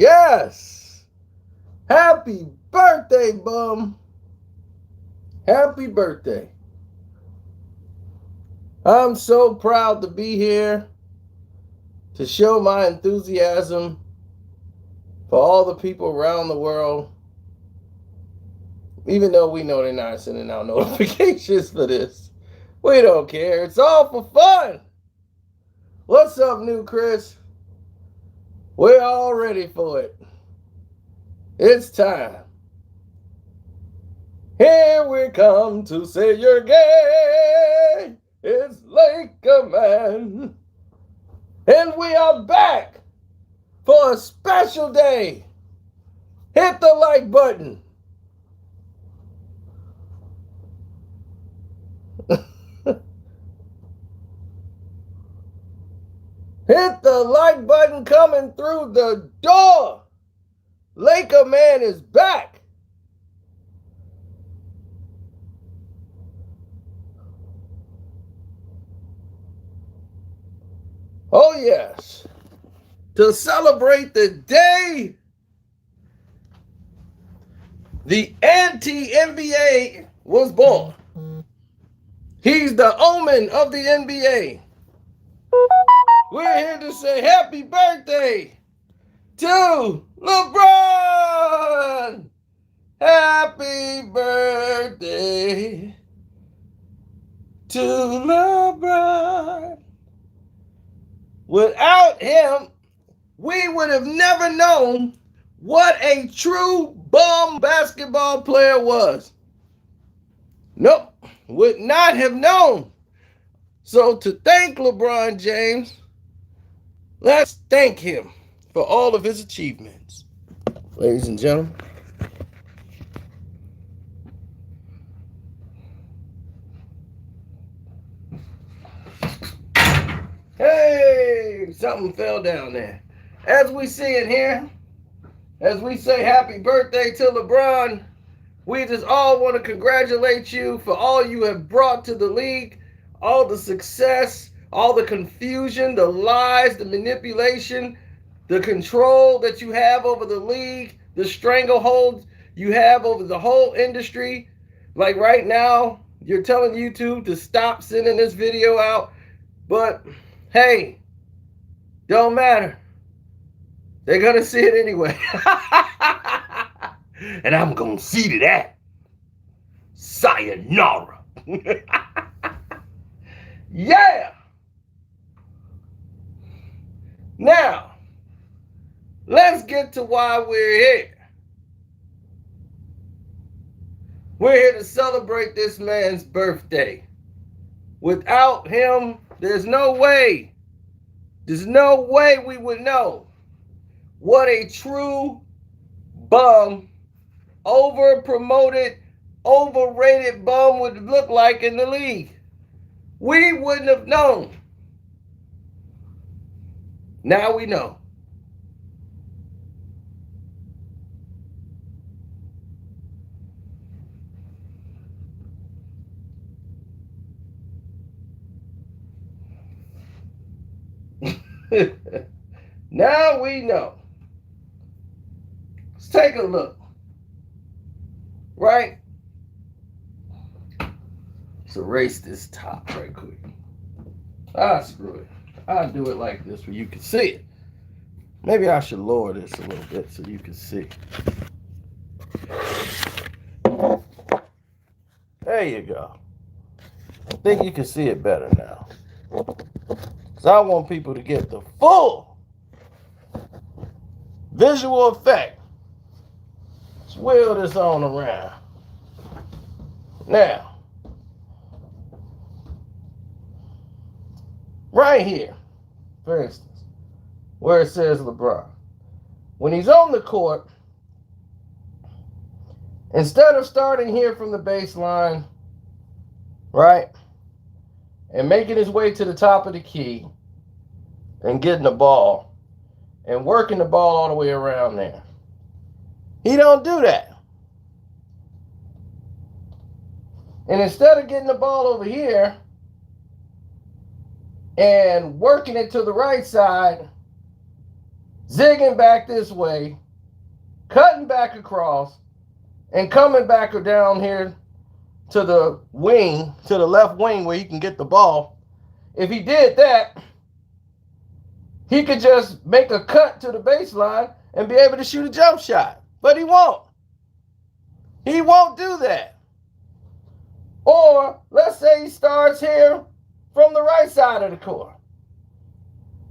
Yes. Happy birthday, bum. Happy birthday. I'm so proud to be here to show my enthusiasm for all the people around the world, even though we know they're not sending out notifications for this. We don't care. It's all for fun. What's up, new Chris? We're all ready for it. It's time. Here we come to say you're gay. It's Laker Man. And we are back for a special day. Hit the like button. Hit the like button coming through the door. Laker Man is back. Oh, yes. To celebrate the day the anti-NBA was born. He's the omen of the NBA. We're here to say happy birthday to LeBron. Happy birthday to LeBron. Without him, we would have never known what a true bum basketball player was. Nope, would not have known. So to thank LeBron James, let's thank him for all of his achievements. Ladies and gentlemen. Hey, something fell down there. As we see it here, as we say happy birthday to LeBron, we just all want to congratulate you for all you have brought to the league, all the success, all the confusion, the lies, the manipulation, the control that you have over the league, the stranglehold you have over the whole industry. Like right now, you're telling YouTube to stop sending this video out, but hey, don't matter. They're going to see it anyway. And I'm going to see to that. Sayonara. Yeah. Now, let's get to why we're here. We're here to celebrate this man's birthday. Without him, there's no way we would know what a true bum, over-promoted, overrated bum would look like in the league. We wouldn't have known. Now we know. Now we know. Let's take a look. Right? Let's erase this top right quick. Screw it. I'll do it like this where you can see it. Maybe I should lower this a little bit so you can see. There you go. I think you can see it better now. Because I want people to get the full visual effect. Let's wheel this on around. Now, right here, for instance, where it says LeBron. When he's on the court, instead of starting here from the baseline, right, and making his way to the top of the key and getting the ball and working the ball all the way around there, he don't do that. And instead of getting the ball over here and working it to the right side, zigging back this way, cutting back across, and coming back down here to the wing, to the left wing where he can get the ball. If he did that, he could just make a cut to the baseline and be able to shoot a jump shot. But he won't. He won't do that. Or let's say he starts here from the right side of the court.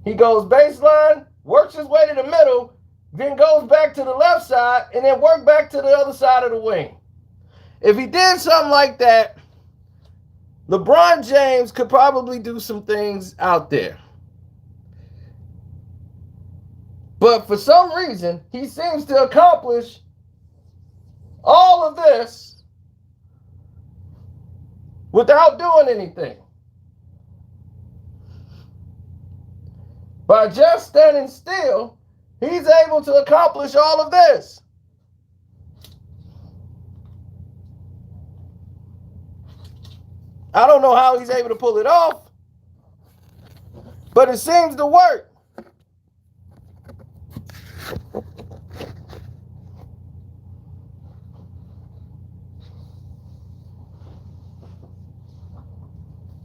He goes baseline, works his way to the middle, then goes back to the left side, and then work back to the other side of the wing. If he did something like that, LeBron James could probably do some things out there. But for some reason, he seems to accomplish all of this without doing anything. By just standing still, he's able to accomplish all of this. I don't know how he's able to pull it off, but it seems to work.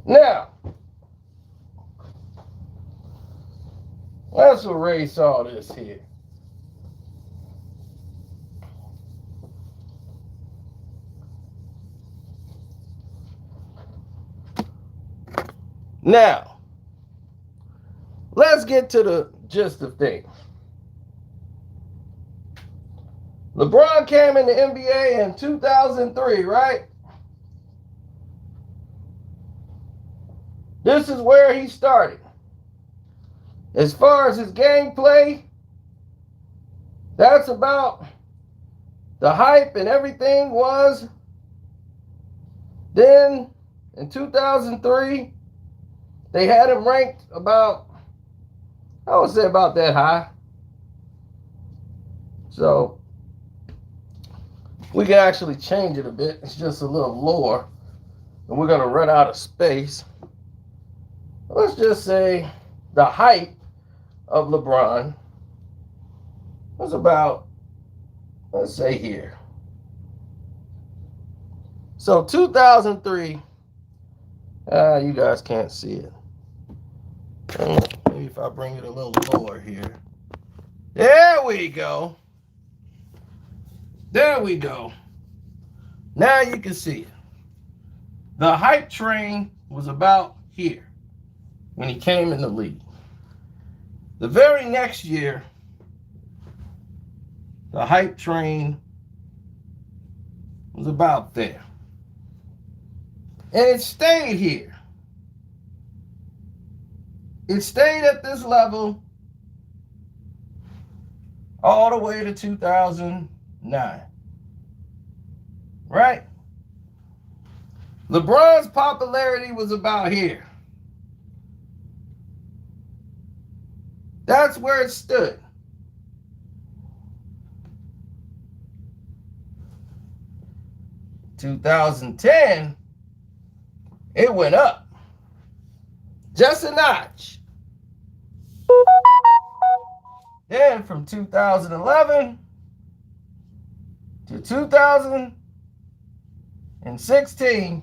Now, let's erase all this here. Now, let's get to the gist of things. LeBron came in the NBA in 2003, right? This is where he started. As far as his gameplay, that's about the hype and everything was. Then in 2003, they had him ranked about, I would say about that high. So we can actually change it a bit. It's just a little lower. And we're going to run out of space. Let's just say the height of LeBron was about, let's say here. So 2003, you guys can't see it. Maybe if I bring it a little lower here. There we go. There we go. Now you can see it. The hype train was about here when he came in the league. The very next year, the hype train was about there. And it stayed here. It stayed at this level all the way to 2009. Right? LeBron's popularity was about here. That's where it stood. 2010, it went up just a notch. Then from 2011 to 2016,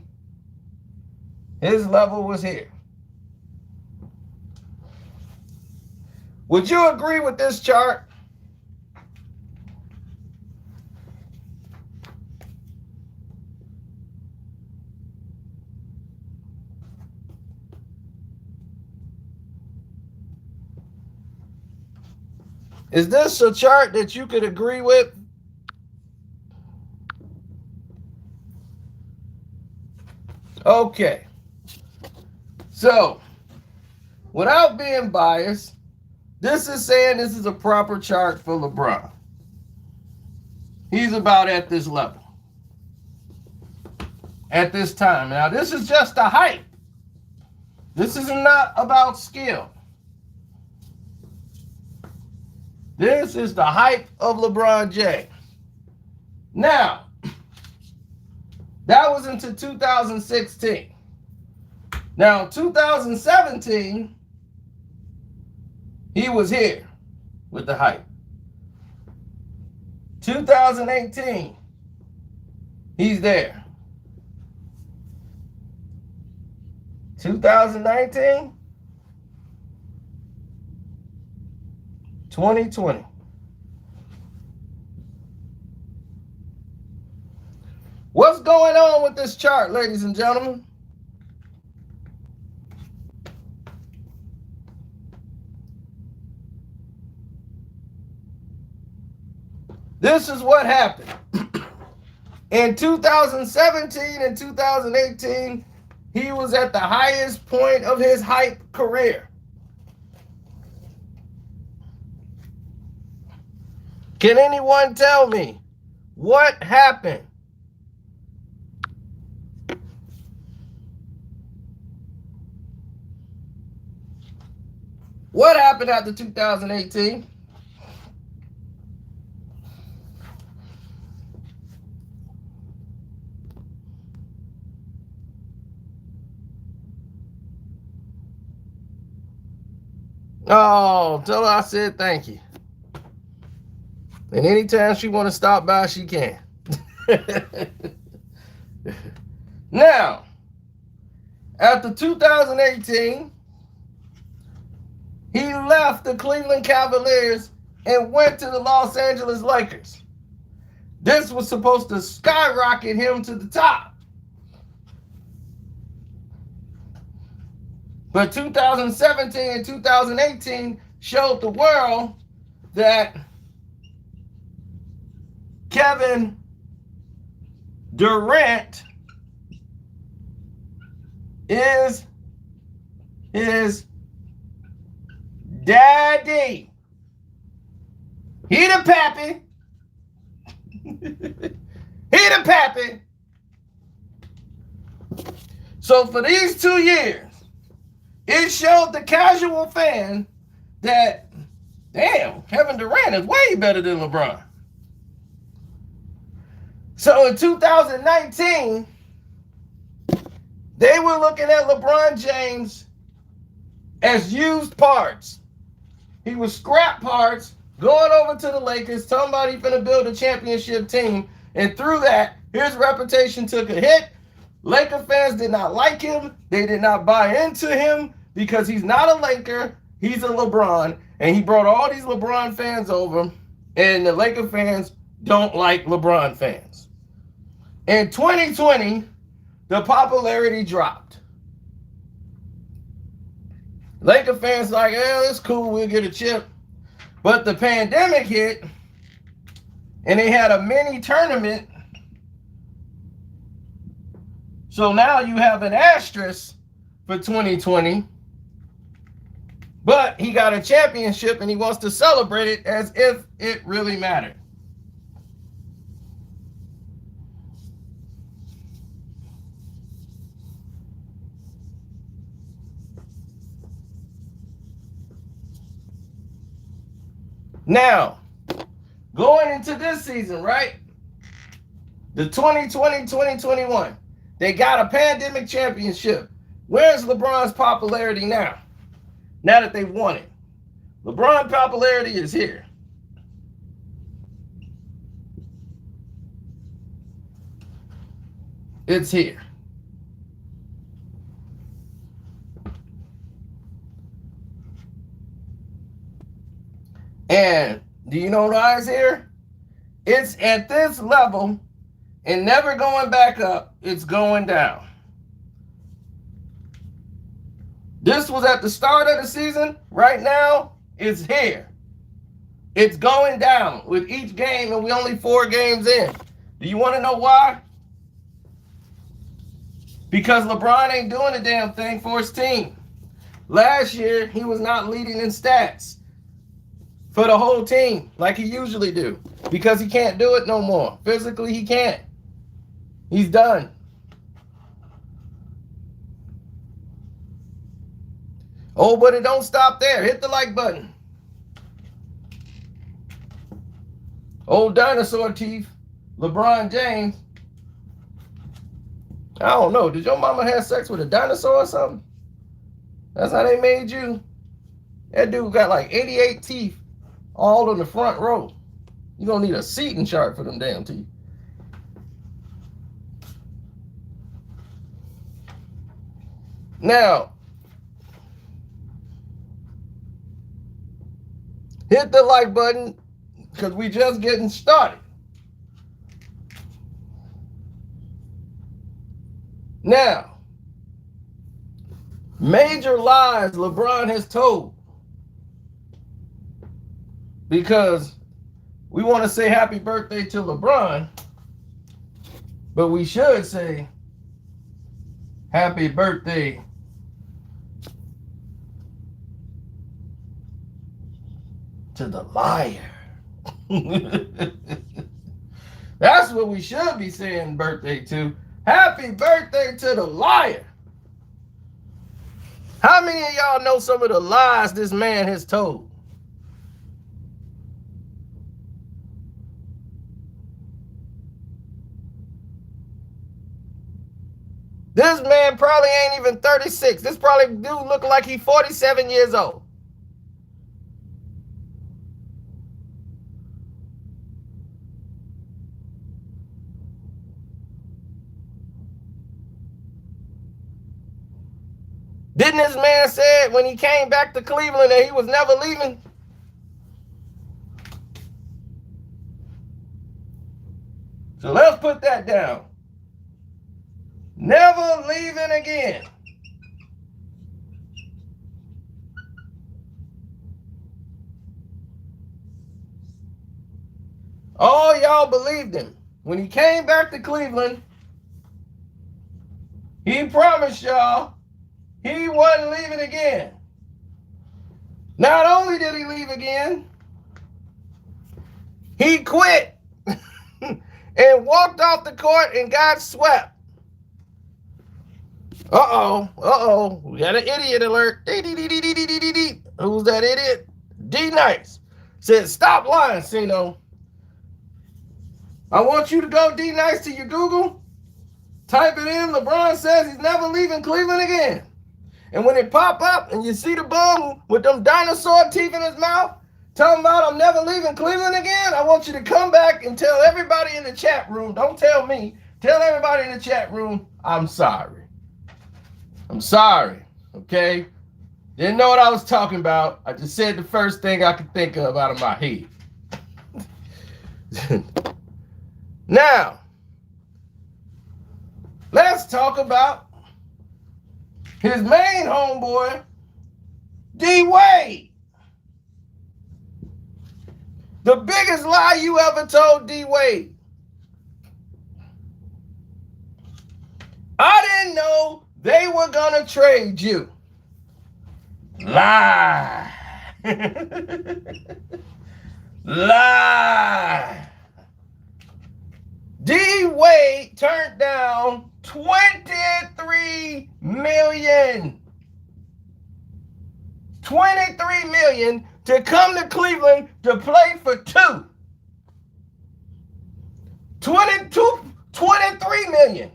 his level was here. Would you agree with this chart? Is this a chart that you could agree with? Okay. So, without being biased, this is saying this is a proper chart for LeBron. He's about at this level. At this time. Now, this is just a hype. This is not about skill. This is the hype of LeBron James. Now, that was into 2016. Now, 2017, he was here. with the hype. 2018, he's there. 2019, 2020. What's going on with this chart, ladies and gentlemen? This is what happened. In 2017 and 2018, he was at the highest point of his hype career. Can anyone tell me what happened? What happened after 2018? Oh, tell her I said thank you. And anytime she want to stop by, she can. Now, after 2018, he left the Cleveland Cavaliers and went to the Los Angeles Lakers. This was supposed to skyrocket him to the top. But 2017 and 2018 showed the world that Kevin Durant is his daddy. He the pappy. He the pappy. So for these 2 years, it showed the casual fan that, damn, Kevin Durant is way better than LeBron. So in 2019, they were looking at LeBron James as used parts. He was scrap parts going over to the Lakers, somebody finna build a championship team, and through that, his reputation took a hit. Laker fans did not like him. They did not buy into him because he's not a Laker. He's a LeBron, and he brought all these LeBron fans over, and the Laker fans don't like LeBron fans. In 2020, the popularity dropped. Laker fans like, yeah, it's cool, we'll get a chip. But the pandemic hit, and they had a mini tournament. So now you have an asterisk for 2020. But he got a championship, and he wants to celebrate it as if it really mattered. Now, going into this season, right? The 2020-2021, they got a pandemic championship. Where's LeBron's popularity now? Now that they've won it. LeBron popularity is here. It's here. And do you know why it's here? It's at this level and never going back up. It's going down. This was at the start of the season. Right now, it's here. It's going down with each game, and we only 4 games in. Do you want to know why? Because LeBron ain't doing a damn thing for his team. Last year, he was not leading in stats for the whole team like he usually do, because he can't do it no more. Physically, he can't. He's done. Oh, but it don't stop there. Hit the like button. Old dinosaur teeth, LeBron James. I don't know. Did your mama have sex with a dinosaur or something? That's how they made you. That dude got like 88 teeth. all on the front row. You're going to need a seating chart for them damn teeth. Now, hit the like button because we just getting started. Now, major lies LeBron has told, because we want to say happy birthday to LeBron, but we should say happy birthday to the liar. That's what we should be saying birthday to. Happy birthday to the liar. How many of y'all know some of the lies this man has told? This man probably ain't even 36. This probably dude look like he's 47 years old. Didn't this man say when he came back to Cleveland that he was never leaving? So let's put that down. Never leaving again. All y'all believed him. When he came back to Cleveland, he promised y'all he wasn't leaving again. Not only did he leave again, he quit and walked off the court and got swept. Uh-oh. We got an idiot alert. Who's that idiot? D-Nice. Said, stop lying, Sino. I want you to go, D-Nice, to your Google. Type it in. LeBron says he's never leaving Cleveland again. And when it pop up and you see the bum with them dinosaur teeth in his mouth, talking about I'm never leaving Cleveland again, I want you to come back and tell everybody in the chat room, don't tell me, tell everybody in the chat room, I'm sorry. I'm sorry, okay? Didn't know what I was talking about. I just said the first thing I could think of out of my head. Now, let's talk about his main homeboy, D-Wade. The biggest lie you ever told D-Wade. I didn't know they were gonna trade you. Lie. Lie. D-Wade turned down $23 million. $23 million to come to Cleveland to play for two. $23 million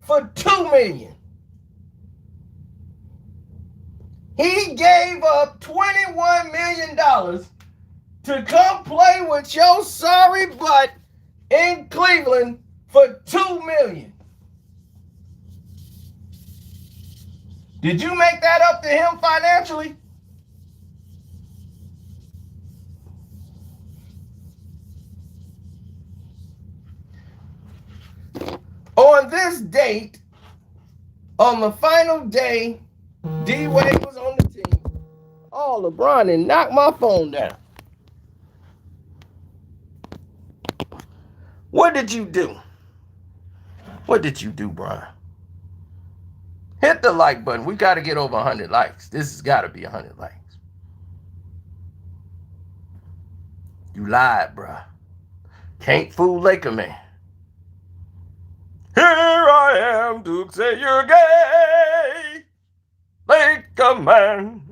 for $2 million. He gave up $21 million to come play with your sorry butt in Cleveland for $2 million. Did you make that up to him financially? On this date, on the final day, D-Wade was on the team. Oh, LeBron and knocked my phone down. What did you do? What did you do, Brian? Hit the like button. We got to get over 100 likes. This has got to be 100 likes. You lied, bruh. Can't fool Laker man. Here I am to say you're gay. Laker man.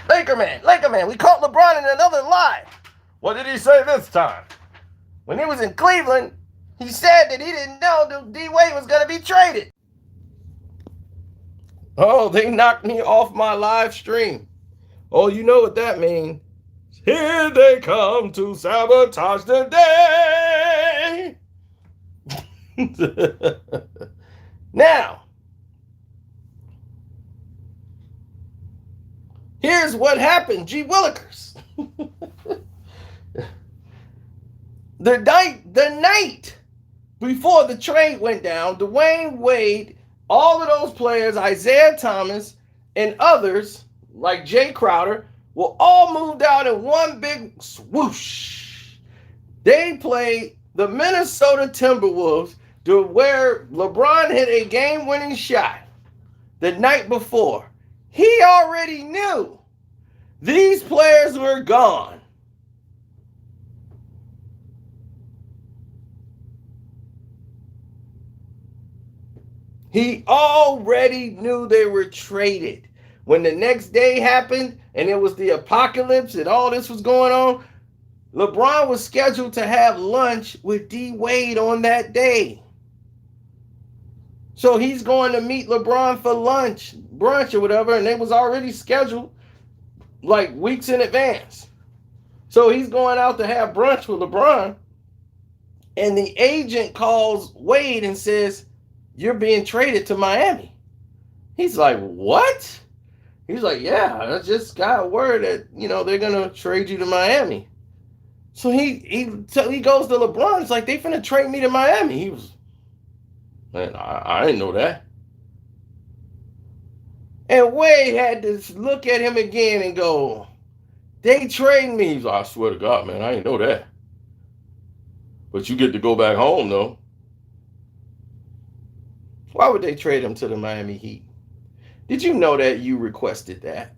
Laker man. We caught LeBron in another lie. What did he say this time? When he was in Cleveland, he said that he didn't know that D-Wade was going to be traded. Oh, they knocked me off my live stream. Oh, you know what that means? Here they come to sabotage the day. Now, here's what happened, G. Willikers. The night before the trade went down, Dwayne Wade, all of those players, Isaiah Thomas, and others like Jay Crowder, were all moved out in one big swoosh. They played the Minnesota Timberwolves, to where LeBron hit a game-winning shot the night before. He already knew these players were gone. He already knew they were traded. When the next day happened and it was the apocalypse and all this was going on, LeBron was scheduled to have lunch with D Wade on that day. So he's going to meet LeBron for lunch, brunch or whatever, and it was already scheduled like weeks in advance. So he's going out to have brunch with LeBron, and the agent calls Wade and says, "You're being traded to Miami." He's like, "What?" He's like, "Yeah, I just got word that, they're going to trade you to Miami." So he goes to LeBron. It's like, "They finna trade me to Miami." He was, "Man, I didn't know that." And Wade had to look at him again and go, "They trade me." He's like, "I swear to God, man, I didn't know that. But you get to go back home, though." Why would they trade him to the Miami Heat? Did you know that you requested that?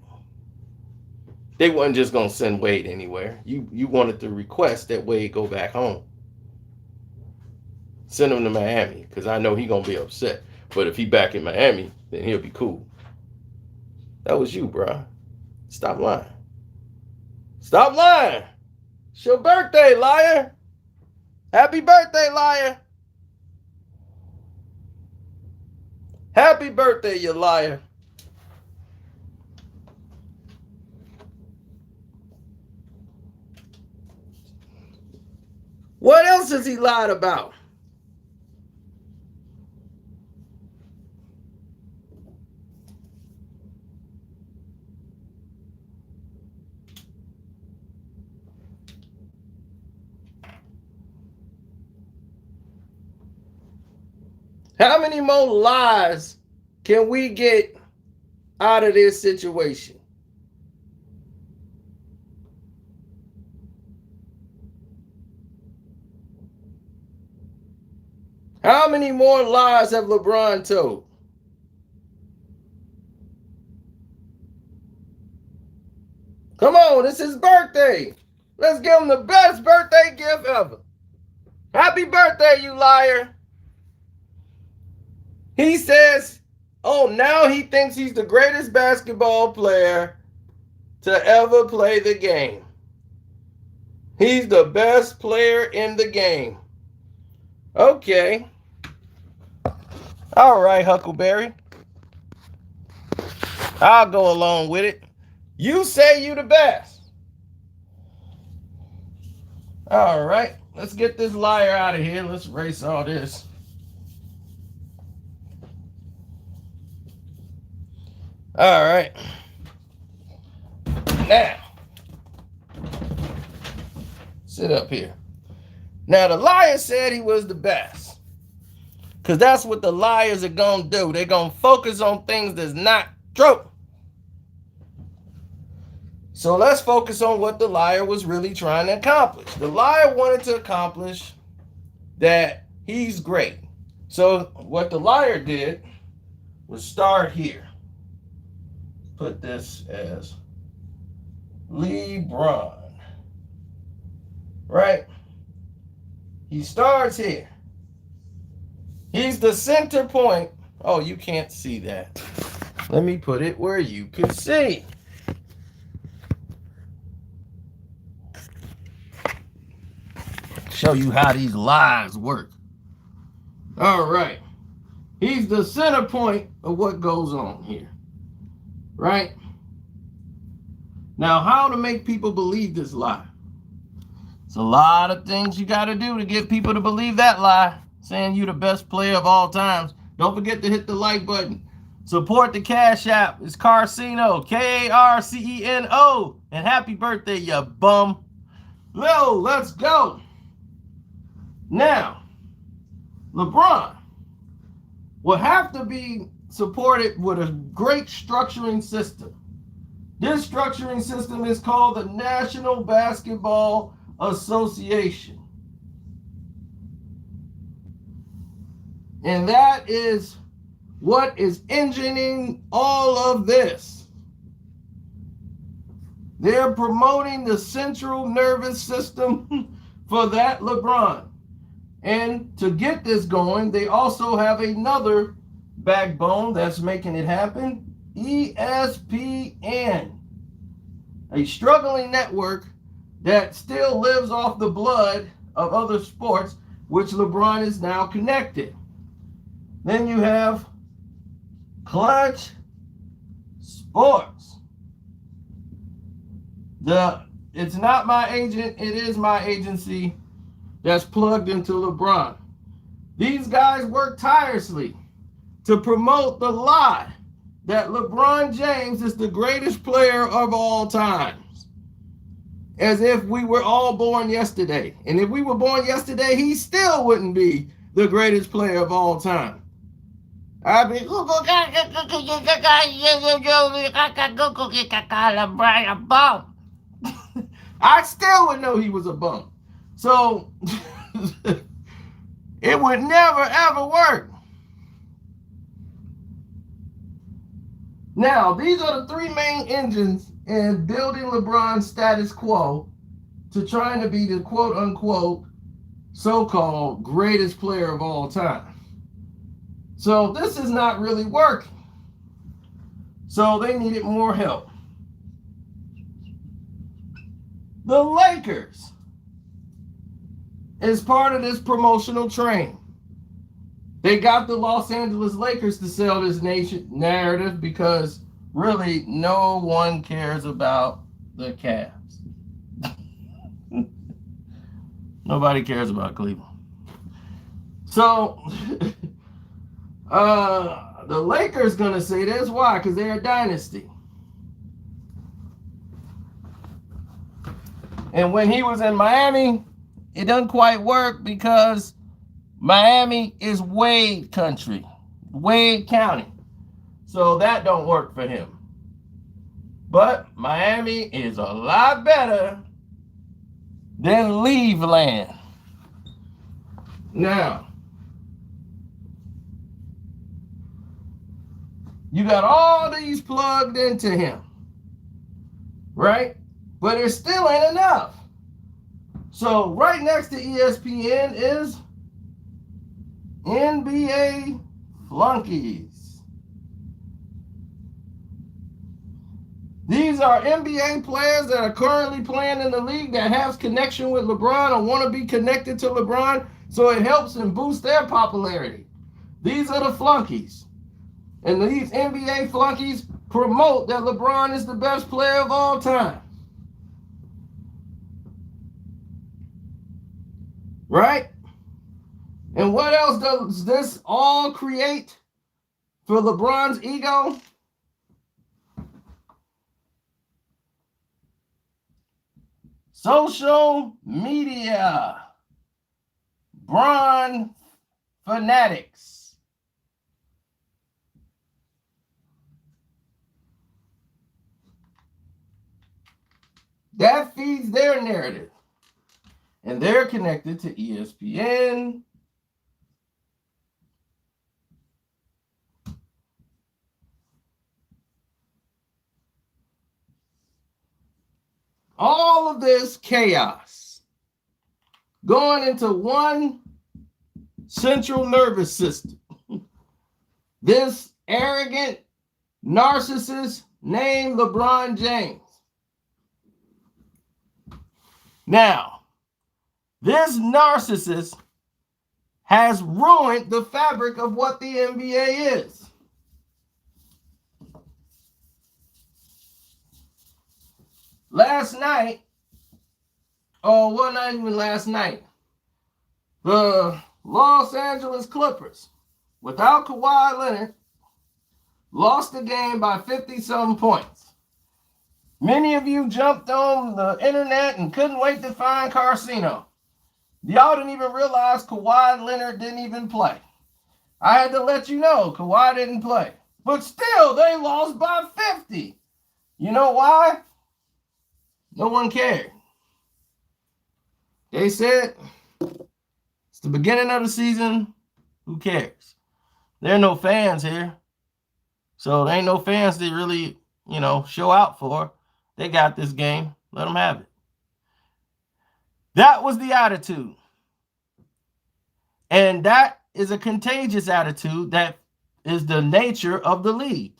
They wasn't just going to send Wade anywhere. You wanted to request that Wade go back home. Send him to Miami, because I know he's going to be upset. But if he back in Miami, then he'll be cool. That was you, bro. Stop lying. Stop lying. It's your birthday, liar. Happy birthday, liar. Happy birthday, you liar. What else has he lied about? How many more lies can we get out of this situation? How many more lies have LeBron told? Come on, it's his birthday. Let's give him the best birthday gift ever. Happy birthday, you liar. He says, oh, now he thinks he's the greatest basketball player to ever play the game. He's the best player in the game. Okay. All right, Huckleberry. I'll go along with it. You say you the best. All right. Let's get this liar out of here. Let's erase all this. All right. Now, sit up here. Now, the liar said he was the best. Because that's what the liars are going to do. They're going to focus on things that's not true. So let's focus on what the liar was really trying to accomplish. The liar wanted to accomplish that he's great. So what the liar did was start here. Put this as Lebron. Right? He starts here. He's the center point. Oh, you can't see that. Let me put it where you can see. Show you how these lies work. All right. He's the center point of what goes on here. Right? Now, how to make people believe this lie? It's a lot of things you got to do to get people to believe that lie, saying you're the best player of all times. Don't forget to hit the like button. Support the Cash App. It's Karceno, Karceno. And happy birthday, you bum. Yo, let's go. Now, LeBron will have to be supported with a great structuring system. This structuring system is called the National Basketball Association. And that is what is engineering all of this. They're promoting the central nervous system for that LeBron. And to get this going, they also have another backbone that's making it happen. ESPN, a struggling network that still lives off the blood of other sports, which LeBron is now connected. Then you have Clutch Sports. It's not my agent, it is my agency that's plugged into LeBron. These guys work tirelessly to promote the lie that LeBron James is the greatest player of all times. As if we were all born yesterday. And if we were born yesterday, he still wouldn't be the greatest player of all time. I mean, I still would know he was a bum. So it would never ever work. Now, these are the three main engines in building LeBron's status quo to trying to be the quote-unquote so-called greatest player of all time. So this is not really working. So they needed more help. The Lakers is part of this promotional train. They got the Los Angeles Lakers to sell this narrative because really no one cares about the Cavs. Nobody cares about Cleveland. So the Lakers gonna say this. Why? Because they're a dynasty. And when he was in Miami, it doesn't quite work because Miami is Wade country, Wade County. So that don't work for him. But Miami is a lot better than Cleveland. Now, you got all these plugged into him, right? But it still ain't enough. So right next to ESPN is NBA flunkies. These are NBA players that are currently playing in the league that has connection with LeBron or want to be connected to LeBron, so it helps and boosts their popularity. These are the flunkies. And these NBA flunkies promote that LeBron is the best player of all time. Right? And what else does this all create for LeBron's ego? Social media. Bron fanatics. That feeds their narrative. And they're connected to ESPN. All of this chaos going into one central nervous system. This arrogant narcissist named LeBron James. Now, this narcissist has ruined the fabric of what the NBA is. last night, oh, well, not even last night, the Los Angeles Clippers, without Kawhi Leonard, lost the game by 50-something points. Many of you jumped on the internet and couldn't wait to find Karceno. Y'all didn't even realize Kawhi Leonard didn't even play. I had to let you know Kawhi didn't play. But still, they lost by 50. You know why? No one cared. They said, it's the beginning of the season. Who cares? There are no fans here. So there ain't no fans to really, show out for. They got this game. Let them have it. That was the attitude. And that is a contagious attitude that is the nature of the league.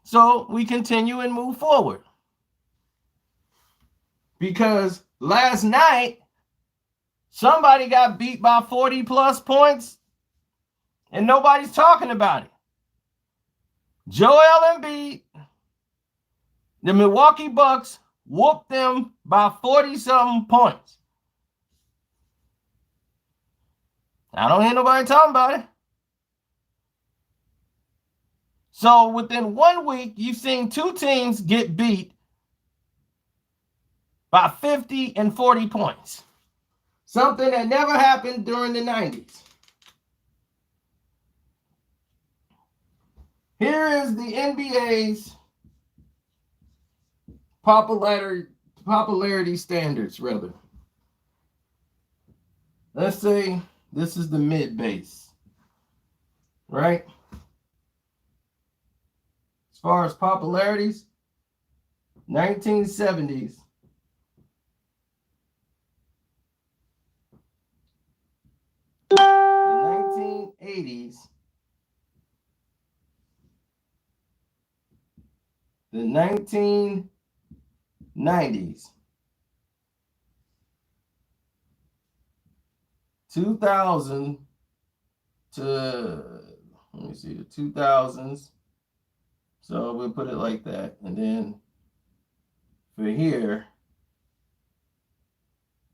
So we continue and move forward. Because last night, somebody got beat by 40 plus points and nobody's talking about it. Joel Embiid, the Milwaukee Bucks, whooped them by 40-something points. I don't hear nobody talking about it. So within 1 week, you've seen two teams get beat by 50 and 40 points. Something that never happened during the 90s. Here is the NBA's popularity standards, rather. Let's say this is the mid base, right? As far as popularities, 1970s, the 1980s, the 1990s, 2000 to, let me see, the 2000s. So we'll put it like that. And then for here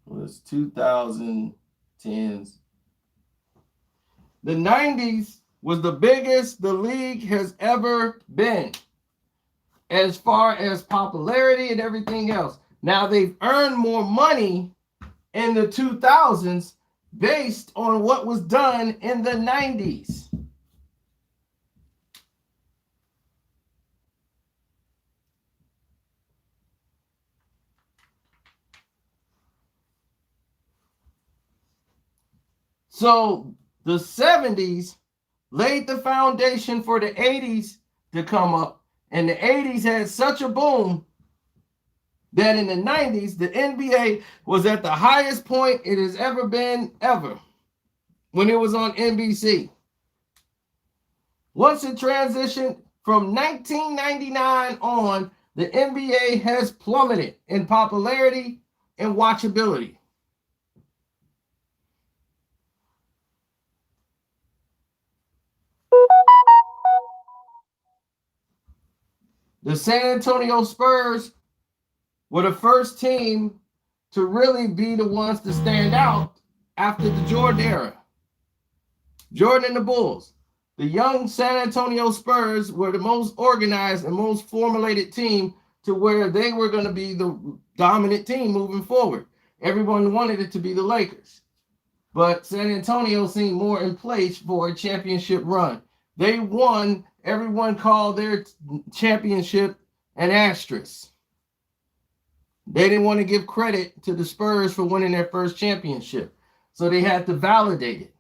was 2010s. The 90s was the biggest the league has ever been as far as popularity and everything else. Now they've earned more money in the 2000s based on what was done in the 90s. So the 70s laid the foundation for the 80s to come up. And the 80s had such a boom that in the 90s, the NBA was at the highest point it has ever been ever when it was on NBC. Once it transitioned from 1999 on, the NBA has plummeted in popularity and watchability. The San Antonio Spurs were the first team to really be the ones to stand out after the Jordan era. Jordan and the Bulls. The young San Antonio Spurs were the most organized and most formulated team to where they were going to be the dominant team moving forward. Everyone wanted it to be the Lakers. But San Antonio seemed more in place for a championship run. They won. Everyone called their championship an asterisk. They didn't want to give credit to the Spurs for winning their first championship. So they had to validate it.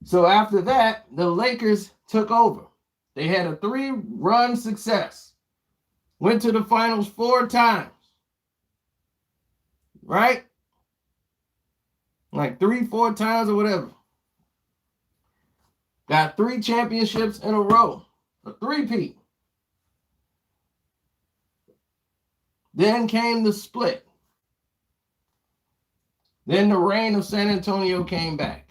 So after that, the Lakers took over. They had a 3-run success. Went to the finals 4 times. Right? Like 3-4 times or whatever. Got 3 championships in a row. A 3-peat. Then came the split. Then the reign of San Antonio came back.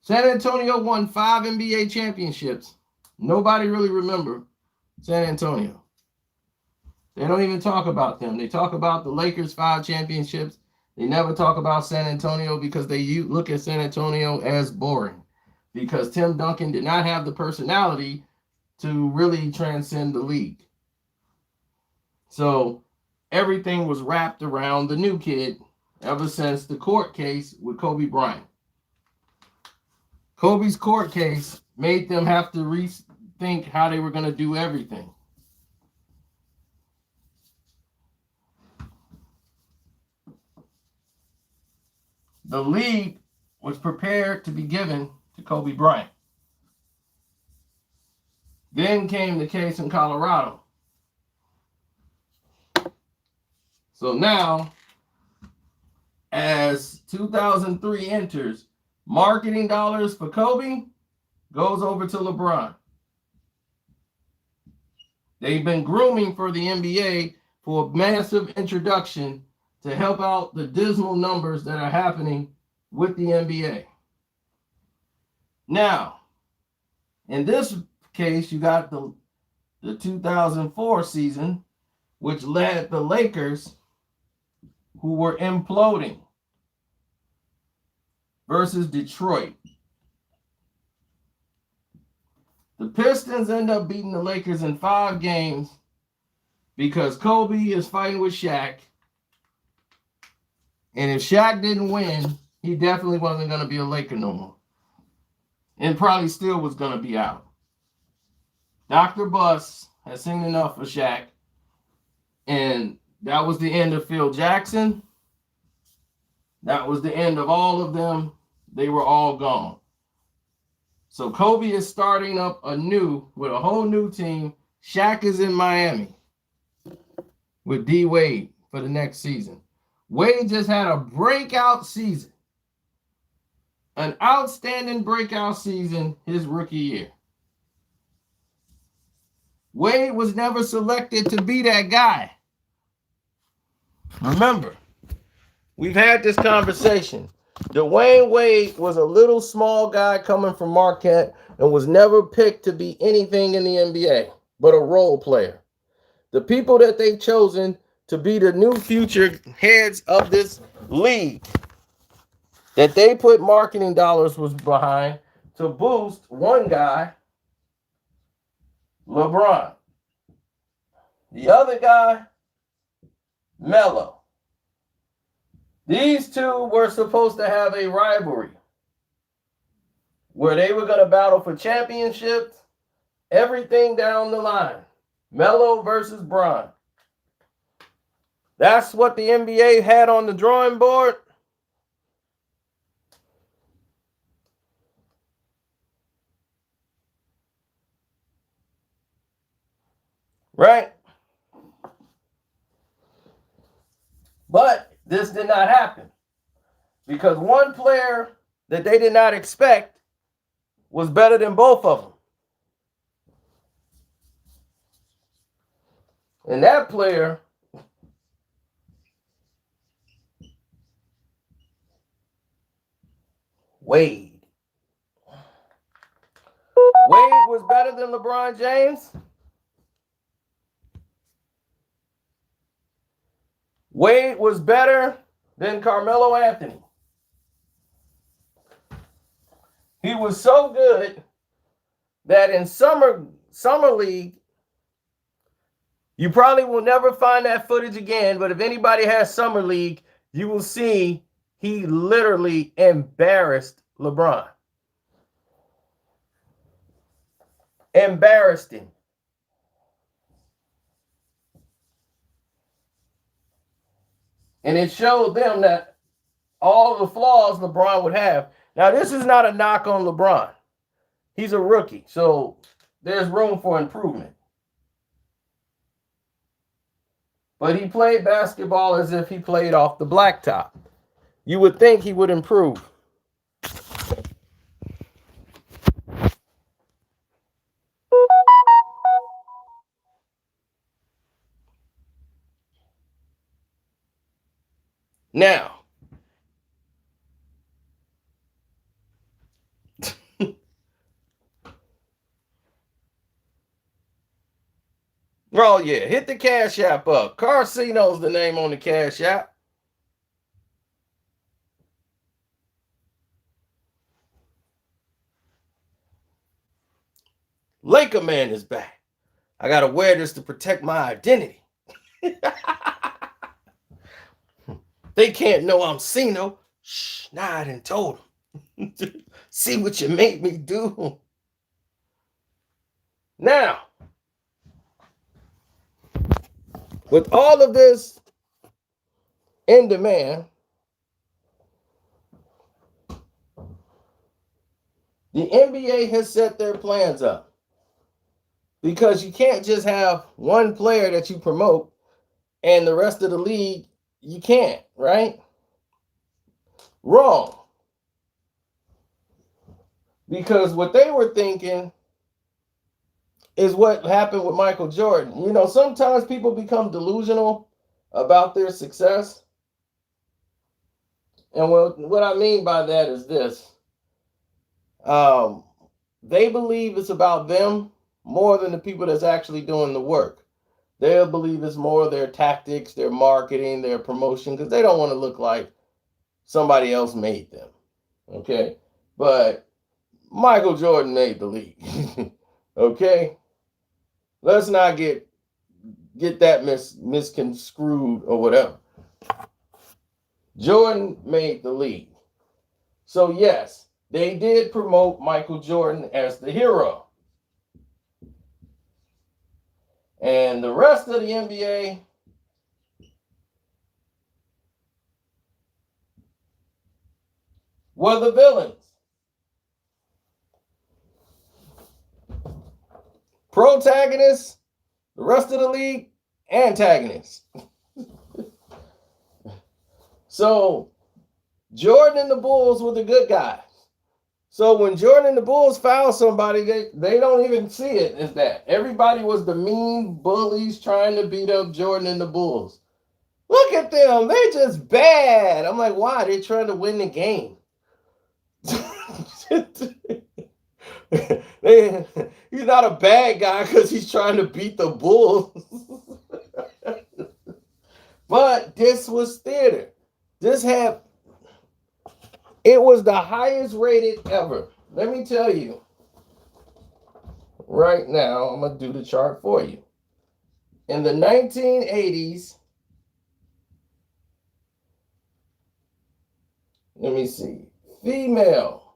San Antonio won 5 NBA championships. Nobody really remember San Antonio. They don't even talk about them. They talk about the Lakers' 5 championships. They never talk about San Antonio because they look at San Antonio as boring. Because Tim Duncan did not have the personality to really transcend the league. So everything was wrapped around the new kid ever since the court case with Kobe Bryant. Kobe's court case made them have to rethink how they were going to do everything. The league was prepared to be given to Kobe Bryant. Then came the case in Colorado. So now, as 2003 enters, marketing dollars for Kobe goes over to LeBron. They've been grooming for the NBA for a massive introduction to help out the dismal numbers that are happening with the NBA. Now, in this case, you got the 2004 season, which led the Lakers, who were imploding, versus Detroit. The Pistons end up beating the Lakers in 5 games because Kobe is fighting with Shaq. And if Shaq didn't win, he definitely wasn't going to be a Laker no more. And probably still was going to be out. Dr. Buss has seen enough of Shaq. And that was the end of Phil Jackson. That was the end of all of them. They were all gone. So Kobe is starting up anew with a whole new team. Shaq is in Miami with D. Wade for the next season. Wade just had a breakout season. An outstanding breakout season his rookie year. Wade was never selected to be that guy. Remember, we've had this conversation. Dwayne Wade was a little small guy coming from Marquette and was never picked to be anything in the NBA but a role player. The people that they've chosen to be the new future heads of this league that they put marketing dollars was behind to boost one guy, LeBron. The other guy, Melo. These two were supposed to have a rivalry where they were going to battle for championships, everything down the line. Melo versus Bron. That's what the NBA had on the drawing board. Right? But this did not happen because one player that they did not expect was better than both of them. And that player Wade. Wade was better than LeBron James. Wade was better than Carmelo Anthony. He was so good that in summer league, you probably will never find that footage again, but if anybody has summer league, you will see he literally embarrassed LeBron. Embarrassed him. And it showed them that all the flaws LeBron would have. Now, this is not a knock on LeBron. He's a rookie, so there's room for improvement. But he played basketball as if he played off the blacktop. You would think he would improve. Now, Oh, yeah. Hit the Cash App up. Karceno's the name on the Cash App. Laker Man is back. I got to wear this to protect my identity. They can't know I'm Ceno. Shh, nah, I done told them. See what you made me do. Now, with all of this in demand, the NBA has set their plans up. Because you can't just have one player that you promote and the rest of the league, you can't, right? Wrong. Because what they were thinking is what happened with Michael Jordan. You know, sometimes people become delusional about their success. And what I mean by that is this. They believe it's about them more than the people that's actually doing the work. They'll believe it's more their tactics, their marketing, their promotion, because they don't want to look like somebody else made them. Okay? But Michael Jordan made the league. Okay? Let's not get that misconstrued or whatever. Jordan made the league. So yes, they did promote Michael Jordan as the hero. And the rest of the NBA were the villains. Protagonists, the rest of the league, antagonists. So Jordan and the Bulls were the good guys. So when Jordan and the Bulls foul somebody, they don't even see it as that. Everybody was the mean bullies trying to beat up Jordan and the Bulls. Look at them. They just bad. I'm like, why? They're trying to win the game. He's not a bad guy because he's trying to beat the Bulls. But this was theater. It was the highest rated ever. Let me tell you. Right now, I'm going to do the chart for you. In the 1980s, let me see. Female.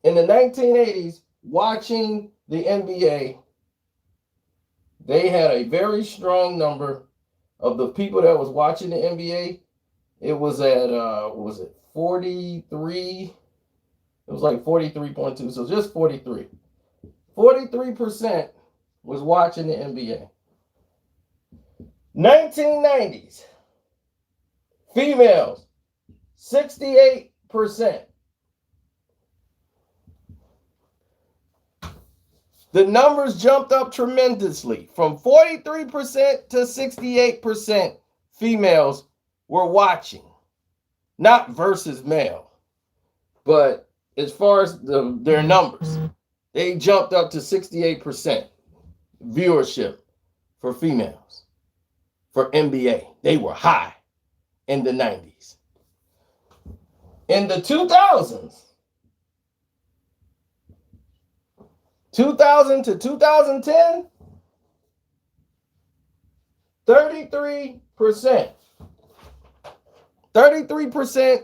In the 1980s, watching the NBA, they had a very strong number of the people that was watching the NBA. It was at, what was it, 43? It was like 43.2, so just 43. 43% was watching the NBA. 1990s, females, 68%. The numbers jumped up tremendously from 43% to 68% females were watching. Not versus male, but as far as their numbers, they jumped up to 68% viewership for females for NBA. They were high in the 90s. In the 2000s, 2000 to 2010, 33%. 33%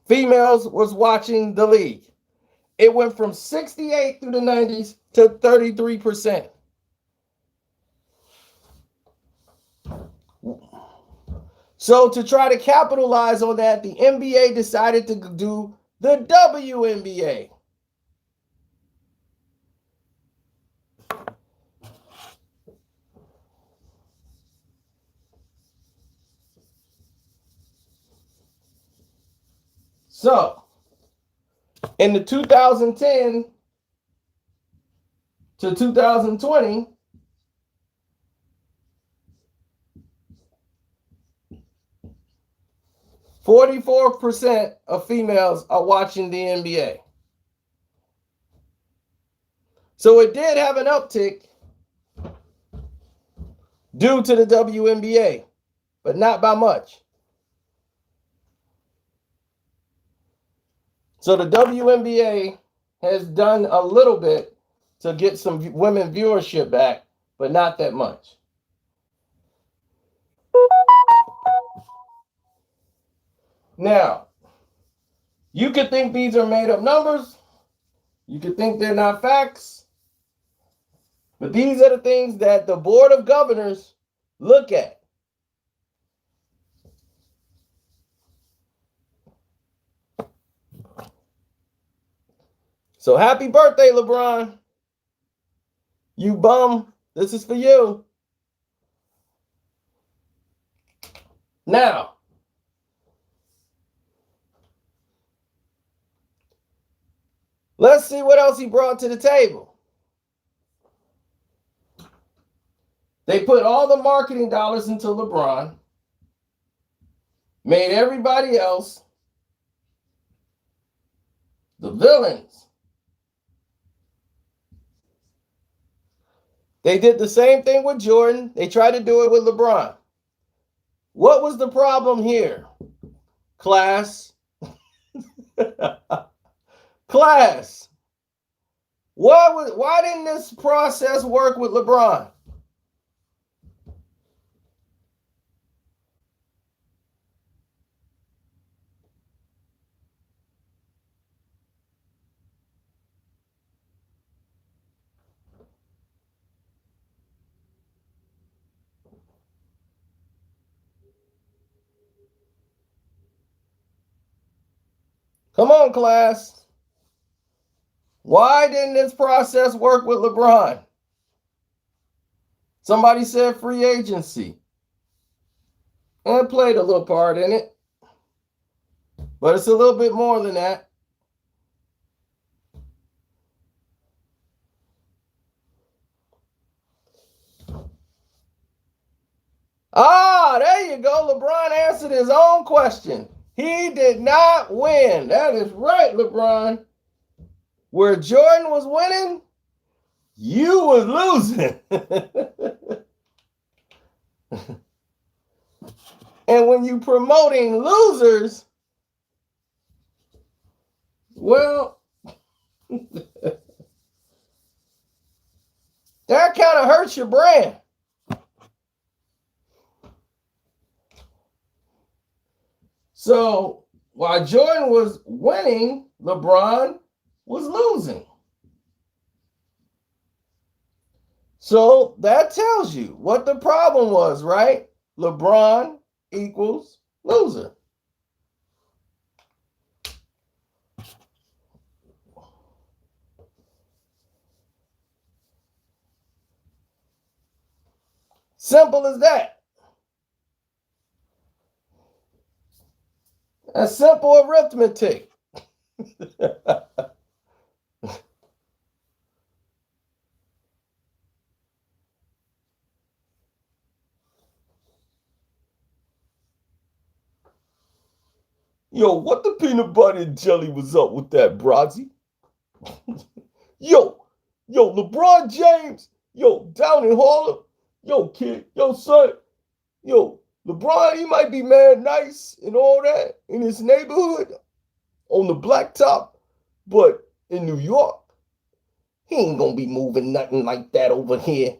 females was watching the league. It went from 68 through the 90s to 33%. So to try to capitalize on that, the NBA decided to do the WNBA. So, in the 2010 to 2020, 44% of females are watching the NBA. So it did have an uptick due to the WNBA, but not by much. So the WNBA has done a little bit to get some women viewership back, but not that much. Now, you could think these are made up numbers. You could think they're not facts. But these are the things that the Board of Governors look at. So happy birthday, LeBron. You bum. This is for you. Now, let's see what else he brought to the table. They put all the marketing dollars into LeBron, made everybody else the villains. They did the same thing with Jordan. They tried to do it with LeBron. What was the problem here? Class. Class. Why didn't this process work with LeBron? Come on, class. Why didn't this process work with LeBron? Somebody said free agency. And it played a little part in it. But it's a little bit more than that. Ah, there you go. LeBron answered his own question. He did not win. That is right, LeBron. Where Jordan was winning, you was losing. And when you promoting losers, well, that kind of hurts your brand. So while Jordan was winning, LeBron was losing. So that tells you what the problem was, right? LeBron equals loser. Simple as that. A simple arithmetic. Yo, what the peanut butter and jelly was up with that, Bronzy? Yo, LeBron James, down in Harlem, kid, son, LeBron, he might be mad nice and all that in his neighborhood on the blacktop, but in New York, he ain't gonna be moving nothing like that over here.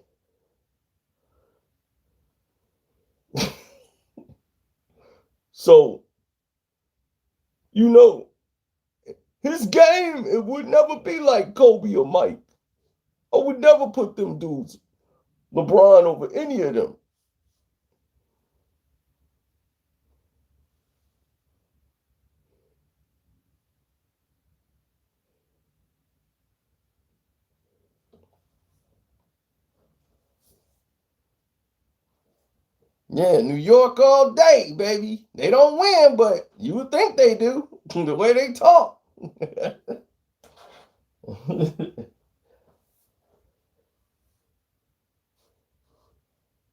So, his game, it would never be like Kobe or Mike. I would never put them dudes, LeBron, over any of them. Yeah, New York all day, baby. They don't win, but you would think they do, the way they talk.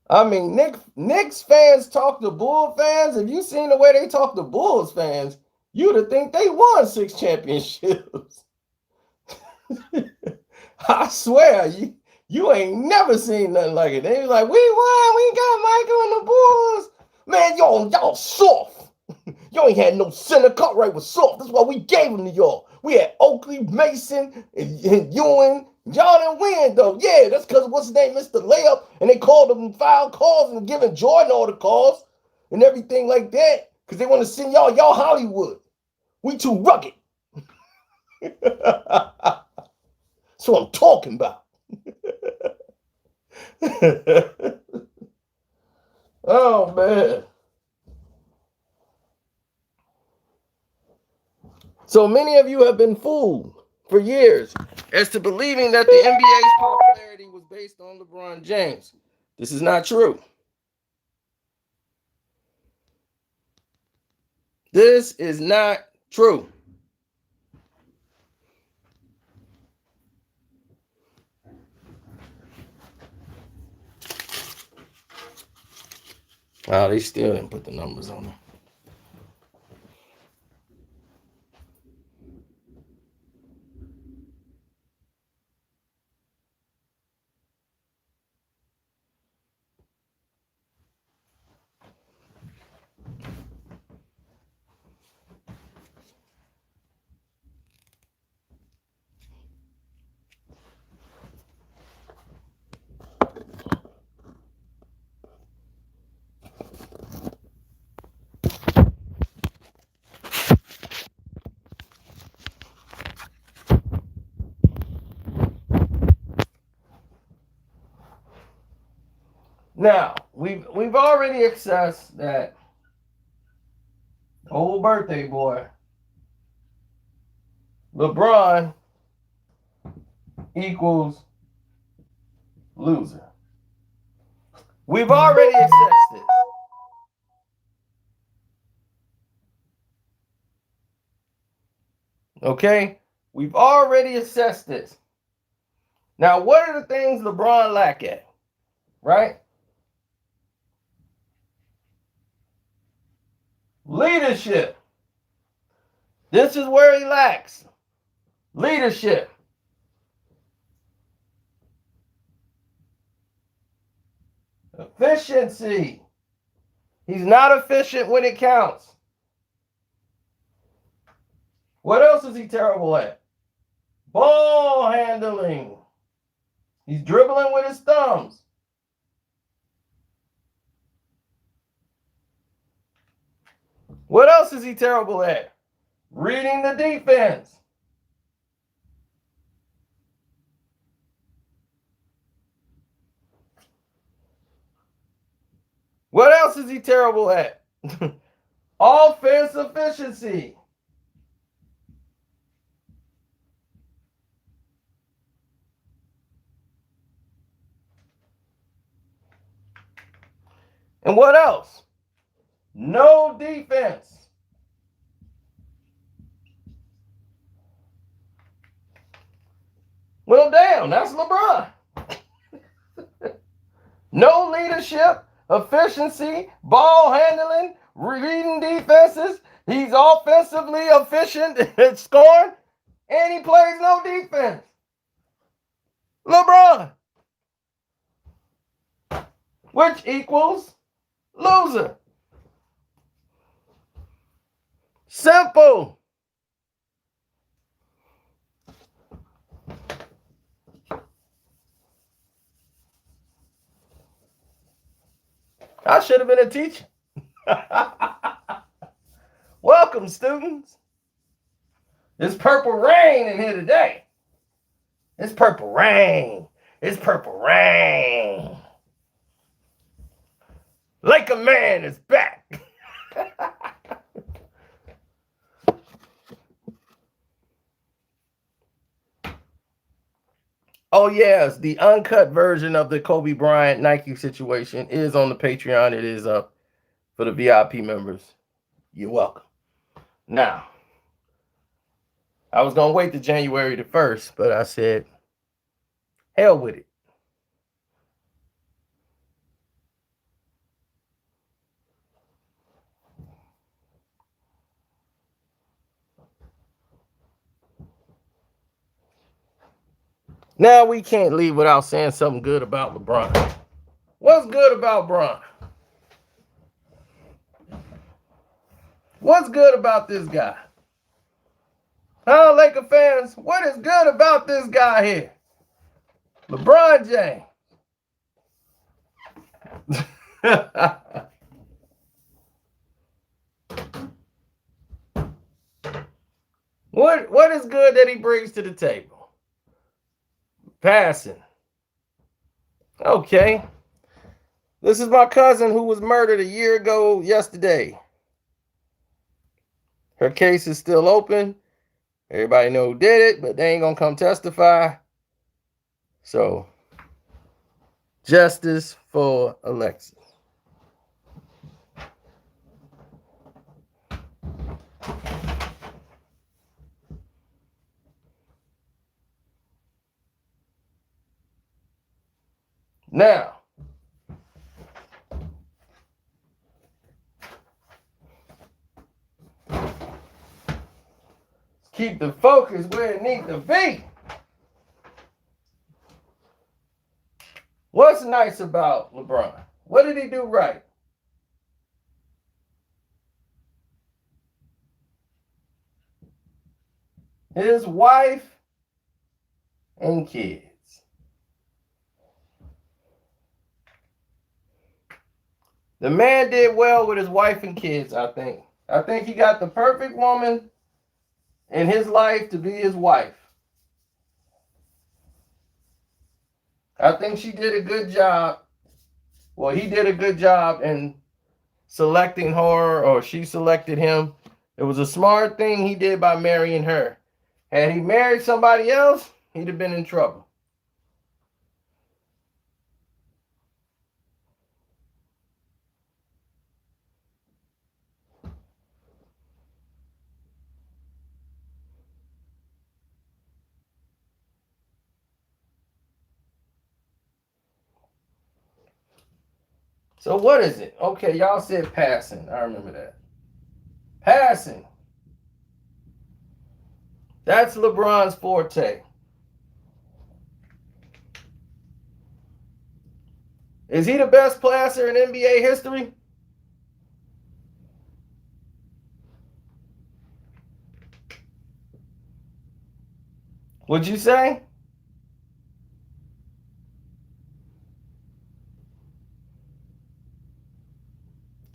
I mean, Knicks fans talk to Bull fans. If you seen the way they talk to Bulls fans, you'd have think they won 6 championships. I swear, you ain't never seen nothing like it. They was like, we won, we got Michael and the Bulls. Man, y'all soft. You ain't had no center. Cartwright was soft. That's why we gave him to y'all. We had Oakley, Mason, and Ewing. Y'all didn't win, though. Yeah, that's because what's his name, Mr. Layup, and they called them foul calls and giving Jordan all the calls and everything like that because they want to send y'all Hollywood. We too rugged. That's what I'm talking about. Oh, man. So many of you have been fooled for years as to believing that the NBA's popularity was based on LeBron James. This is not true. This is not true. Oh, they still didn't put the numbers on them. Now, we've already assessed that old birthday boy, LeBron equals loser. We've already assessed this. Okay? We've already assessed this. Now, what are the things LeBron lack at? Right? Leadership. This is where he lacks. Leadership. Efficiency. He's not efficient when it counts. What else is he terrible at? Ball handling. He's dribbling with his thumbs. What else is he terrible at? Reading the defense. What else is he terrible at? Offense efficiency. And what else? No defense. Well, damn, that's LeBron. No leadership, efficiency, ball handling, reading defenses. He's offensively efficient at scoring, and he plays no defense. LeBron, which equals loser. Simple. I should have been a teacher. Welcome, students. It's purple rain in here today. It's purple rain. It's purple rain. Like a man is back. Oh, yes. The uncut version of the Kobe Bryant Nike situation is on the Patreon. It is up for the VIP members. You're welcome. Now, I was going to wait to January the 1st, but I said, hell with it. Now we can't leave without saying something good about LeBron. What's good about Bron? What's good about this guy? Huh, Laker fans? What is good about this guy here? LeBron James. What is good that he brings to the table? Passing. Okay. This is my cousin who was murdered a year ago yesterday. Her case is still open. Everybody know who did it, but they ain't gonna come testify. So, justice for Alexis. Now, keep the focus where it needs to be. What's nice about LeBron? What did he do right? His wife and kids. The man did well with his wife and kids, I think. I think he got the perfect woman in his life to be his wife. I think she did a good job. Well, he did a good job in selecting her, or she selected him. It was a smart thing he did by marrying her. Had he married somebody else, he'd have been in trouble. So what is it? Okay, y'all said passing. I remember that. Passing. That's LeBron's forte. Is he the best passer in NBA history? Would you say?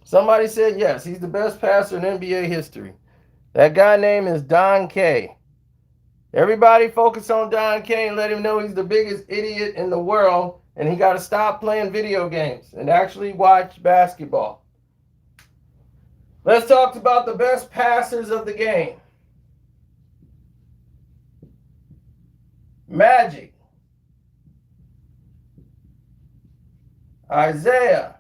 Somebody said yes, he's the best passer in NBA history. That guy name is Don K. Everybody focus on Don K and let him know he's the biggest idiot in the world, and he got to stop playing video games and actually watch basketball. Let's talk about the best passers of the game. Magic. Isaiah.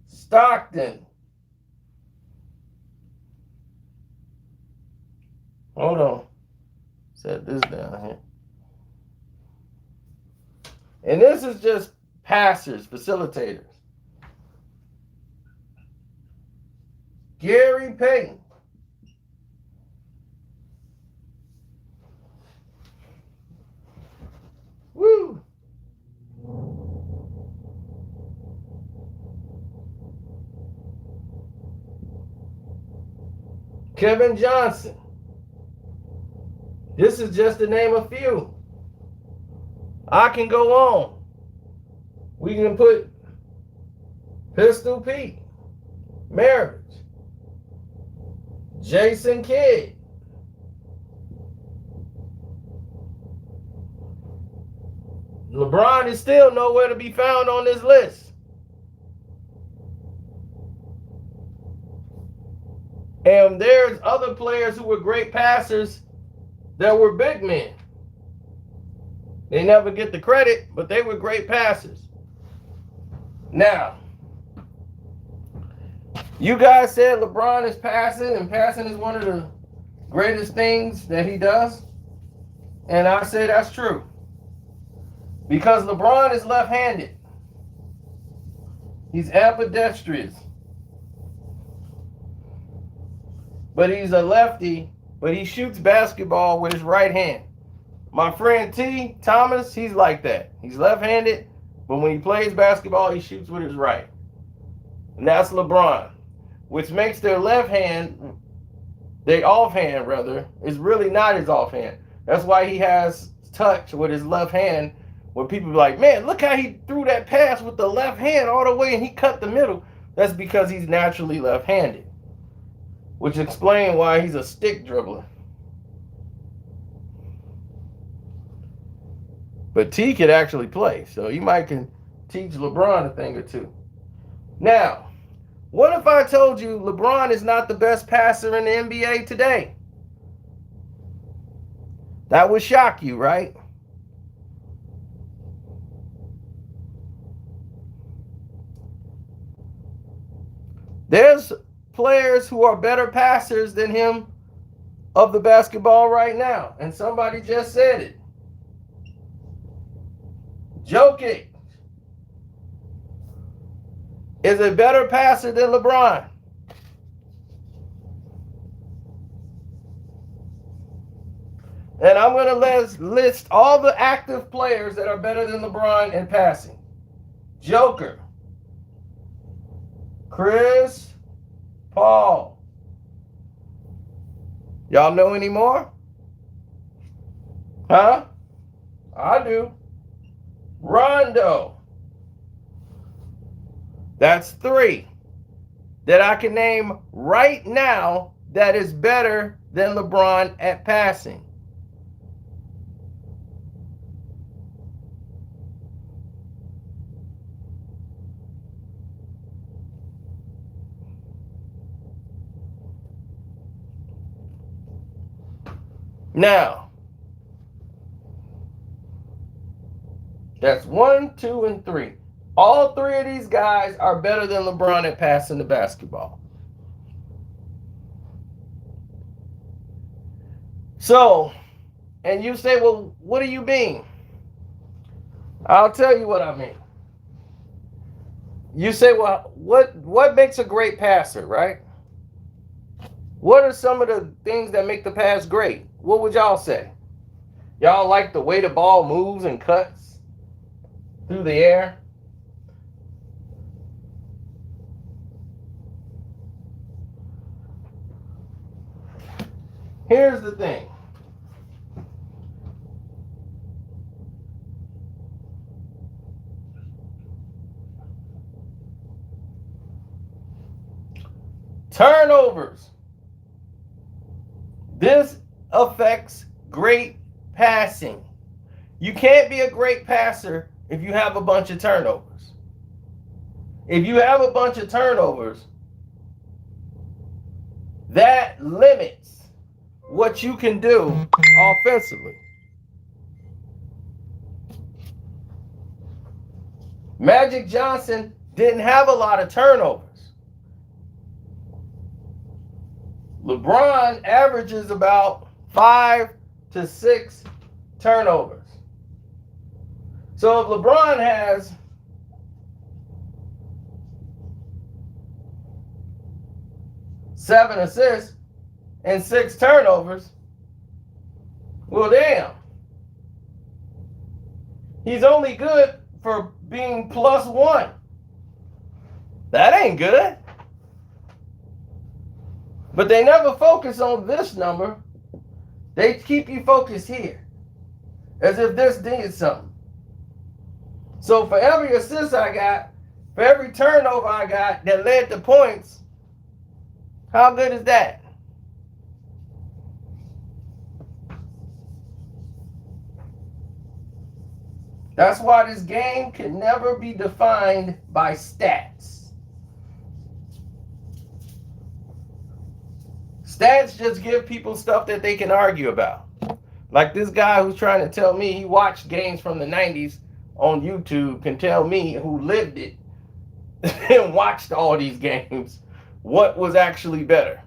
Stockton. Hold on. Set this down here. And this is just passers, facilitators. Gary Payton. Woo. Kevin Johnson. This is just to name a few. I can go on. We can put Pistol Pete, Maravich, Jason Kidd, LeBron is still nowhere to be found on this list. And there's other players who were great passers that were big men. They never get the credit, but they were great passers. Now, you guys said LeBron is passing, and passing is one of the greatest things that he does. And I say that's true. Because LeBron is left-handed. He's ambidextrous. but he's a lefty, but he shoots basketball with his right hand. My friend Thomas, he's like that. He's left-handed, but when he plays basketball, he shoots with his right. And that's LeBron, which makes their offhand, is really not his offhand. That's why he has touch with his left hand, when people be like, man, look how he threw that pass with the left hand all the way and he cut the middle. That's because he's naturally left-handed, which explains why he's a stick dribbler. But T could actually play, so he might can teach LeBron a thing or two. Now, what if I told you LeBron is not the best passer in the NBA today? That would shock you, right? There's players who are better passers than him of the basketball right now, and somebody just said it. Jokic is a better passer than LeBron. And I'm going to list all the active players that are better than LeBron in passing. Joker, Chris Paul. Y'all know any more? Huh? I do. Rondo. That's 3 that I can name right now that is better than LeBron at passing. Now, that's 1, 2, and 3. All 3 of these guys are better than LeBron at passing the basketball. So, and you say, well, what do you mean? I'll tell you what I mean. You say, well, what makes a great passer, right? What are some of the things that make the pass great? What would y'all say? Y'all like the way the ball moves and cuts through the air? Here's the thing. Turnovers. This affects great passing. You can't be a great passer if you have a bunch of turnovers. If you have a bunch of turnovers, that limits what you can do offensively. Magic Johnson didn't have a lot of turnovers. LeBron averages about 5 to 6 turnovers. So if LeBron has seven assists and 6 turnovers, well, damn. He's only good for being +1. That ain't good. But they never focus on this number. They keep you focused here, as if this did something. So for every assist I got, for every turnover I got that led to points, how good is that? That's why this game can never be defined by stats. Stats just give people stuff that they can argue about. Like this guy who's trying to tell me he watched games from the 90s on YouTube can tell me, who lived it and watched all these games, what was actually better.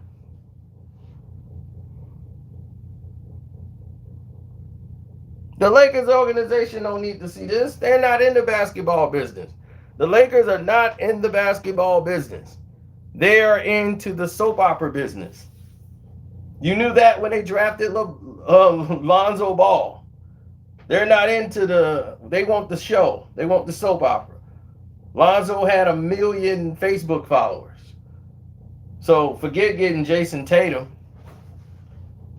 The Lakers organization don't need to see this. They're not in the basketball business. The Lakers are not in the basketball business. They are into the soap opera business. You knew that when they drafted Lonzo Ball. They're not into they want the show. They want the soap opera. Lonzo had 1 million Facebook followers. So forget getting Jason Tatum.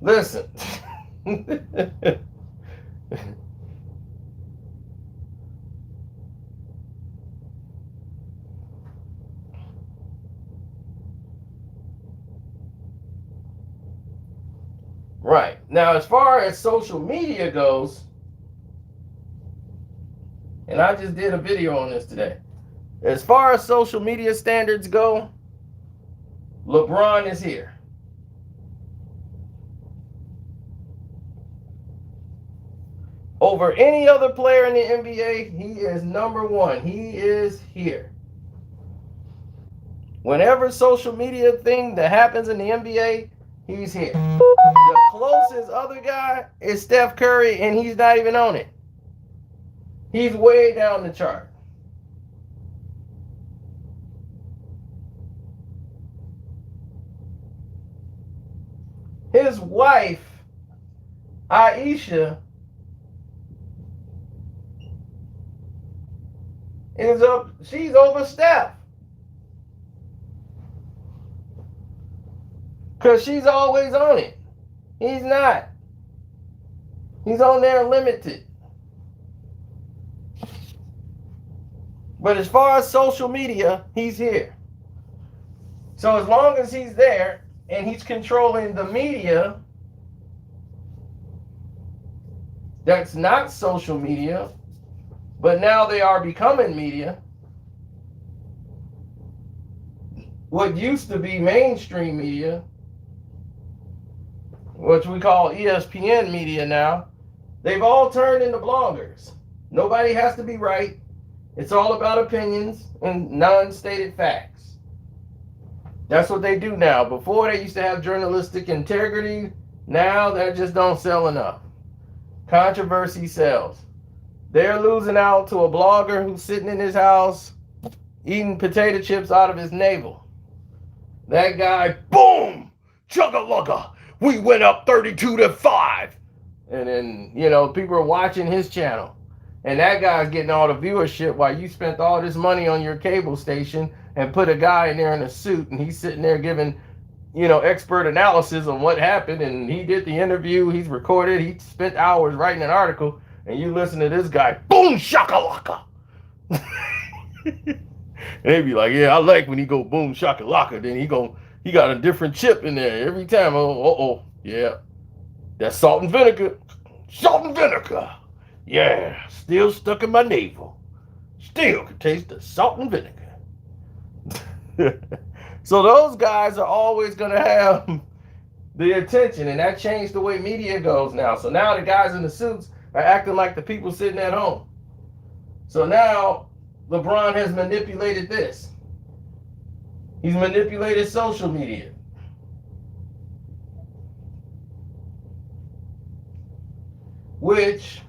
Listen. Right. Now, as far as social media goes, and I just did a video on this today. As far as social media standards go, LeBron is here. Over any other player in the NBA, he is number one. He is here. Whenever social media thing that happens in the NBA, he's here. The closest other guy is Steph Curry, and he's not even on it. He's way down the chart. His wife, Aisha, she's over Steph. Because she's always on it. He's not. He's on there limited. But as far as social media, he's here. So as long as he's there and he's controlling the media that's not social media, but now they are becoming media, what used to be mainstream media, which we call ESPN media now, they've all turned into bloggers. Nobody has to be right. It's all about opinions and non-stated facts. That's what they do now. Before they used to have journalistic integrity. Now that just don't sell enough. Controversy sells. They're losing out to a blogger who's sitting in his house eating potato chips out of his navel. That guy, boom, chugga-lugga. We went up 32-5. And then, people are watching his channel. And that guy's getting all the viewership while you spent all this money on your cable station and put a guy in there in a suit and he's sitting there giving, expert analysis on what happened. And he did the interview. He's recorded. He spent hours writing an article. And you listen to this guy, boom, shakalaka. And they be like, yeah, I like when he go boom, shakalaka. Then he got a different chip in there every time. Yeah. That's salt and vinegar. Salt and vinegar. Yeah, still stuck in my navel. Still can taste the salt and vinegar. So those guys are always going to have the attention, and that changed the way media goes now. So now the guys in the suits are acting like the people sitting at home. So now LeBron has manipulated this. He's manipulated social media. Which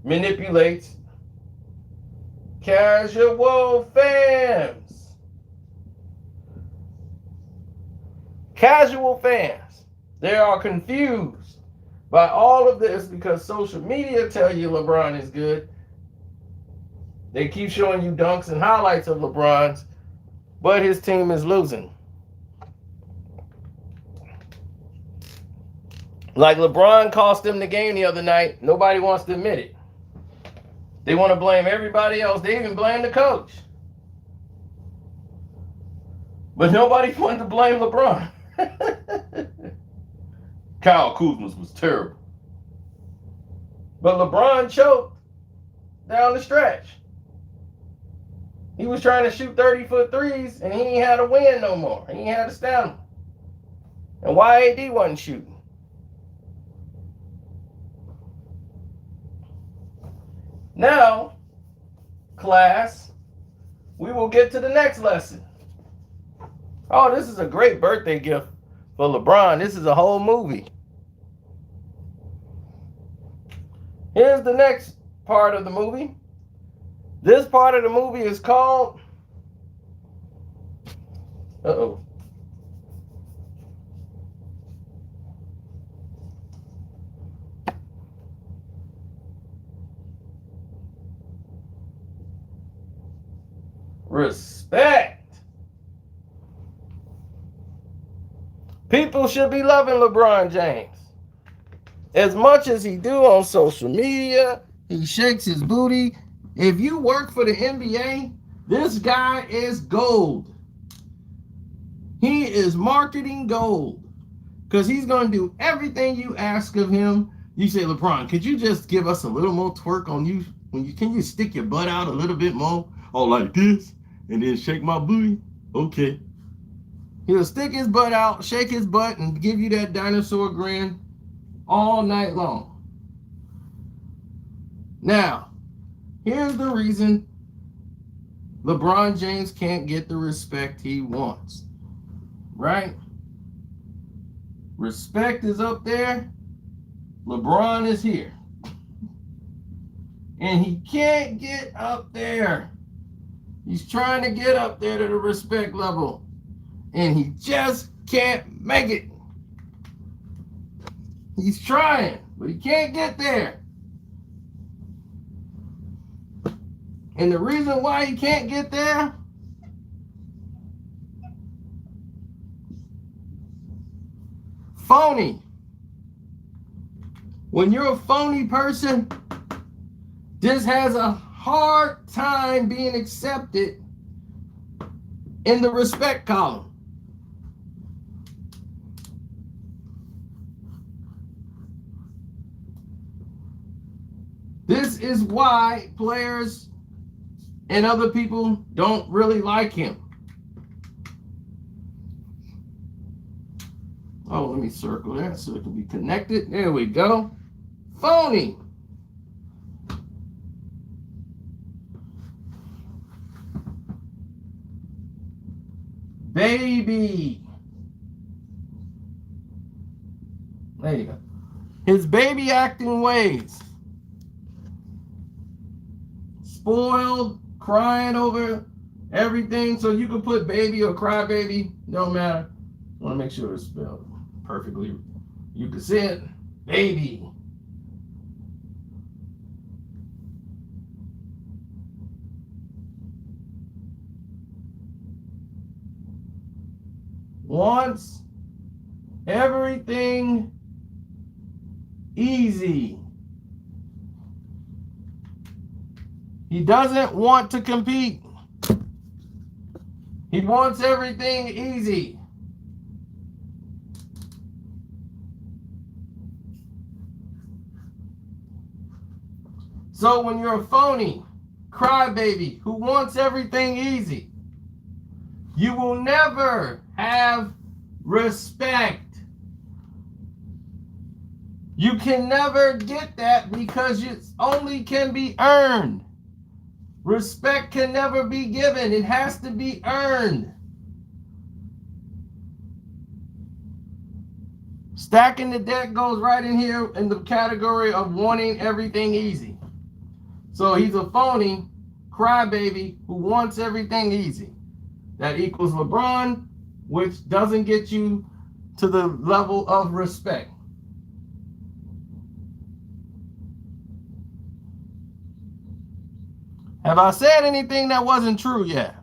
manipulates casual fans. Casual fans. They are confused by all of this because social media tell you LeBron is good. They keep showing you dunks and highlights of LeBron's, but his team is losing. Like LeBron cost them the game the other night. Nobody wants to admit it. They want to blame everybody else. They even blame the coach. But nobody wanted to blame LeBron. Kyle Kuzma was terrible. But LeBron choked down the stretch. He was trying to shoot 30-foot threes, and he ain't had a win no more. He ain't had a stamina. And YAD wasn't shooting. Now, class, we will get to the next lesson. Oh, this is a great birthday gift for LeBron. This is a whole movie. Here's the next part of the movie. This part of the movie is called... Respect. People should be loving LeBron James. As much as he do on social media, he shakes his booty. If you work for the NBA, this guy is gold. He is marketing gold. Because he's going to do everything you ask of him. You say, LeBron, could you just give us a little more twerk on you? Can you stick your butt out a little bit more? Oh, like this? And then shake my booty? Okay. He'll stick his butt out, shake his butt, and give you that dinosaur grin all night long. Now, here's the reason LeBron James can't get the respect he wants. Right? Respect is up there. LeBron is here. And he can't get up there. He's trying to get up there to the respect level. And he just can't make it. He's trying, but he can't get there. And the reason why he can't get there, phony. When you're a phony person, this has a hard time being accepted in the respect column. This is why players and other people don't really like him. Oh, let me circle that so it can be connected. There we go. Phony. Baby. There you go. His baby acting ways. Spoiled, crying over everything. So you can put baby or cry baby, no matter. I want to make sure it's spelled perfectly. You can say it, baby. Wants everything easy. He doesn't want to compete. He wants everything easy. So when you're a phony crybaby who wants everything easy, you will never have respect. You can never get that because it only can be earned. Respect can never be given. It has to be earned. Stacking the deck goes right in here in the category of wanting everything easy. So he's a phony crybaby who wants everything easy. That equals LeBron, which doesn't get you to the level of respect. Have I said anything that wasn't true yet?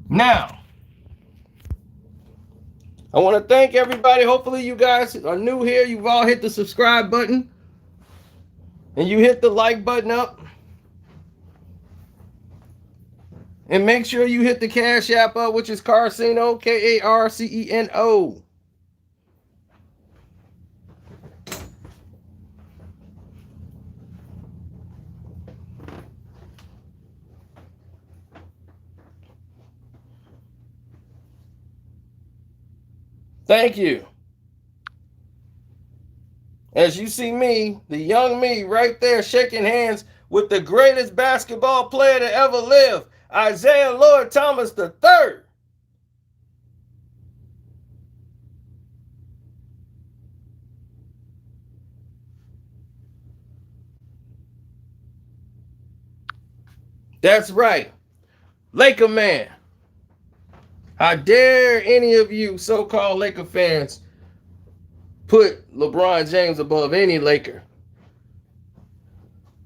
Now, I want to thank everybody. Hopefully you guys are new here. You've all hit the subscribe button. And you hit the like button up. And make sure you hit the Cash App up, which is Karceno, Karceno. Thank you. As you see me, the young me right there shaking hands with the greatest basketball player to ever live, Isaiah Lloyd Thomas III. That's right. Laker man. How dare any of you so-called Laker fans put LeBron James above any Laker?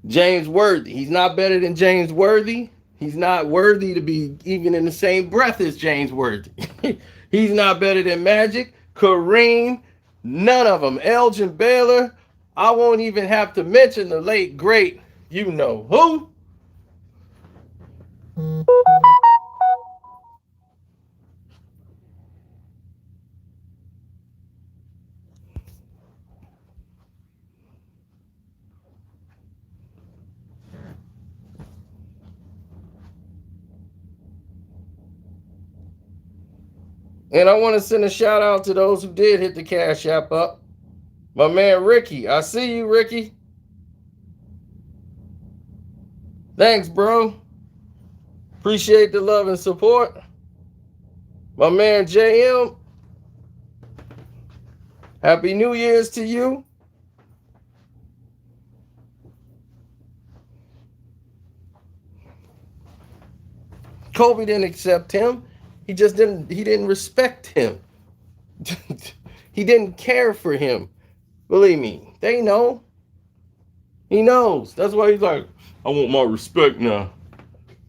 James Worthy. He's not better than James Worthy. He's not worthy to be even in the same breath as James Worthy. He's not better than Magic, Kareem, none of them. Elgin Baylor. I won't even have to mention the late, great, you know who. And I want to send a shout out to those who did hit the Cash App up. My man Ricky. I see you, Ricky. Thanks, bro. Appreciate the love and support. My man JM. Happy New Year's to you. Kobe didn't accept him. He didn't respect him. He didn't care for him. Believe me, they know. He knows. That's why he's like, I want my respect now.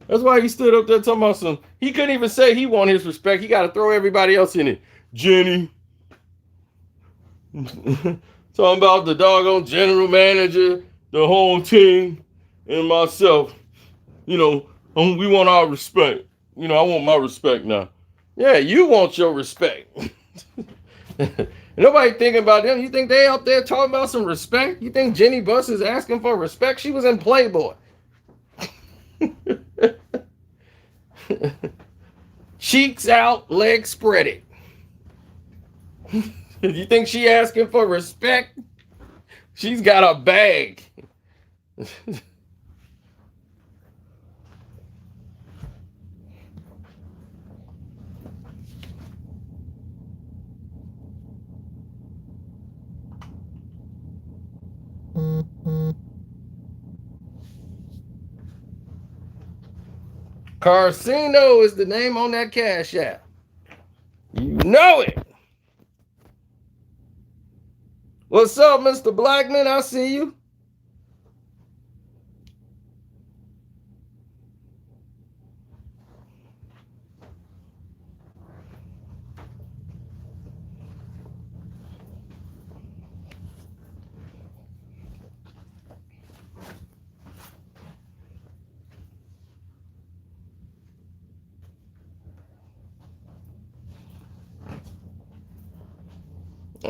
That's why he stood up there talking about some. He couldn't even say he want his respect. He got to throw everybody else in it. Jenny. Talking about the doggone general manager, the whole team, and myself. You know, we want our respect. You know, I want my respect now. Yeah, you want your respect. Nobody thinking about them. You think they out there talking about some respect? You think Jenny Buss is asking for respect? She was in Playboy. Cheeks out, legs spreaded. You think she asking for respect? She's got a bag. Karceno is the name on that Cash App. You know it. What's up, Mr. Blackman? I see you.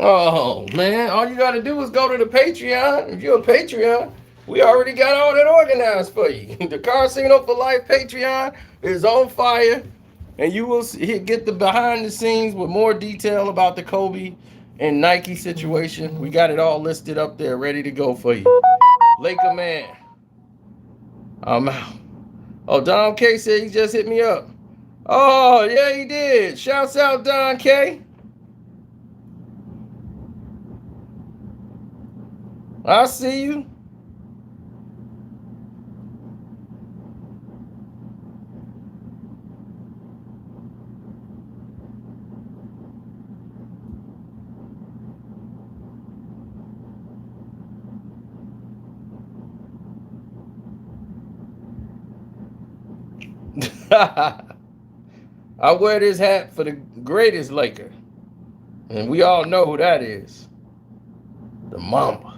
Oh, man. All you got to do is go to the Patreon. If you're a Patreon, we already got all that organized for you. The Karceno4life Patreon is on fire. And you will get the behind the scenes with more detail about the Kobe and Nike situation. We got it all listed up there, ready to go for you. Laker man. I'm out. Oh, Don K said he just hit me up. Oh, yeah, he did. Shouts out, Don K. I see you. I wear this hat for the greatest Laker. And we all know who that is. The Mamba.